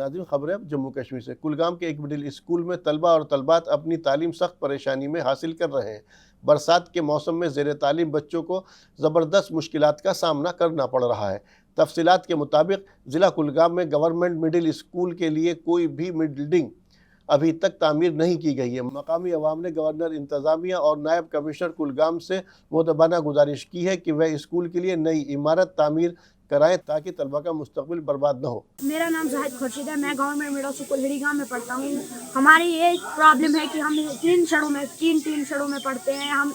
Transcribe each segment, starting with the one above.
नाज़रीन, खबर है जम्मू कश्मीर से। कुलगाम के एक मिडिल स्कूल में तलबा और तलबात अपनी तालीम सख्त परेशानी में हासिल कर रहे हैं। बरसात के मौसम में ज़ेर तालीम बच्चों को ज़बरदस्त मुश्किलात का सामना करना पड़ रहा है। तफसीलात के मुताबिक ज़िला कुलगाम में गवर्नमेंट मिडिल स्कूल के लिए कोई भी बिल्डिंग अभी तक तामीर नहीं की गई है। मकामी अवाम ने गवर्नर, इंतज़ामिया और नायब कमिश्नर कुलगाम से मुतबाना गुजारिश की है कि वह स्कूल के लिए नई इमारत तामीर कराएं ताकि तलबा का मुस्तकबिल बर्बाद न हो। मेरा नाम जाहिद खुर्शीद है। मैं गवर्नमेंट मिडिल स्कूल हिड़ीगांव में पढ़ता हूँ। हमारी ये प्रॉब्लम है कि हम तीन शड़ों में पढ़ते हैं। हम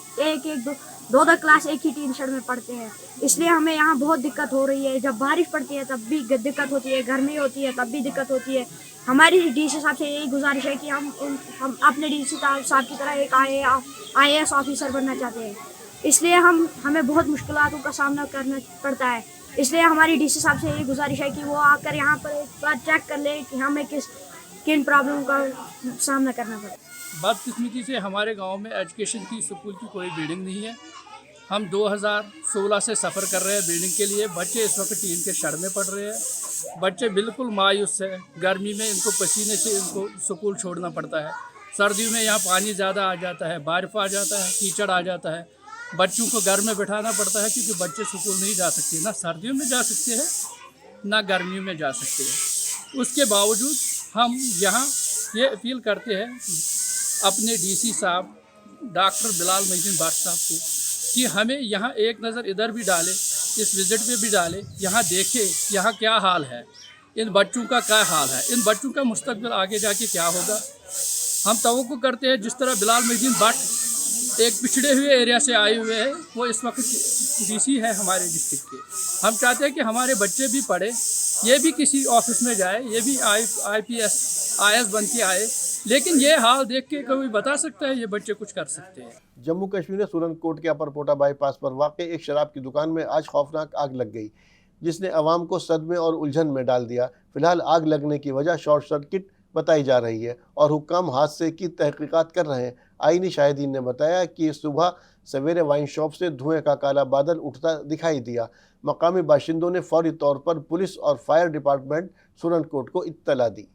दो क्लास एक ही तीन शड़ में पढ़ते हैं, इसलिए हमें यहाँ बहुत दिक्कत हो रही है। जब बारिश पड़ती है तब भी दिक्कत होती है, गर्मी होती है तब भी दिक्कत होती है। हमारी डीसी साहब से यही गुजारिश है कि हम अपने डीसी साहब की तरह एक IAS ऑफिसर बनना चाहते हैं, इसलिए हमें बहुत मुश्किलातों का सामना करना पड़ता है। इसलिए हमारी डीसी साहब से यही गुजारिश है कि वो आकर यहाँ पर एक बार चेक कर ले कि हमें किन प्रॉब्लम का सामना करना पड़ता है। बदकिस्मती से हमारे गांव में एजुकेशन की स्कूल की कोई बिल्डिंग नहीं है। हम 2016 से सफ़र कर रहे हैं बिल्डिंग के लिए। बच्चे इस वक्त टीन के शड़ में पढ़ रहे हैं। बच्चे बिल्कुल मायूस है। गर्मी में इनको पसीने से इनको स्कूल छोड़ना पड़ता है। सर्दियों में यहाँ पानी ज़्यादा आ जाता है, बारिश आ जाता है, कीचड़ आ जाता है। बच्चों को घर में बैठाना पड़ता है क्योंकि बच्चे स्कूल नहीं जा सकते, ना सर्दियों में जा सकते हैं ना गर्मियों में जा सकते हैं। उसके बावजूद हम यहाँ ये अपील करते हैं अपने डीसी साहब डॉक्टर बिलाल मोहद्दीन भट्ट साहब को कि हमें यहाँ एक नज़र इधर भी डाले, इस विज़िट पे भी डाले, यहाँ देखे यहाँ क्या हाल है, इन बच्चों का क्या हाल है, इन बच्चों का मुस्तकबिल आगे जाके क्या होगा। हम तवक्को करते हैं जिस तरह बिलाल मोहद्दीन भट्ट एक पिछड़े हुए एरिया से आए हुए हैं, वो इस वक्त डीसी है हमारे डिस्ट्रिक्ट के। हम चाहते हैं कि हमारे बच्चे भी पढ़े, ये भी किसी ऑफिस में जाए, ये भी IPS IAS बन के आए, लेकिन ये हाल देख के कोई बता सकता है ये बच्चे कुछ कर सकते हैं। जम्मू कश्मीर में सुरनकोट के अपर पोटा बाईपास पर वाक़ एक शराब की दुकान में आज खौफनाक आग लग गई, जिसने अवाम को सदमे और उलझन में डाल दिया। फिलहाल आग लगने की वजह शॉर्ट सर्किट बताई जा रही है और हुक्काम हादसे की तहकीकात कर रहे हैं। आईनी शाहिदीन ने बताया कि सुबह सवेरे वाइन शॉप से धुएं का काला बादल उठता दिखाई दिया। मकामी बाशिंदों ने फौरी तौर पर पुलिस और फायर डिपार्टमेंट सुरनकोट को इत्तला दी।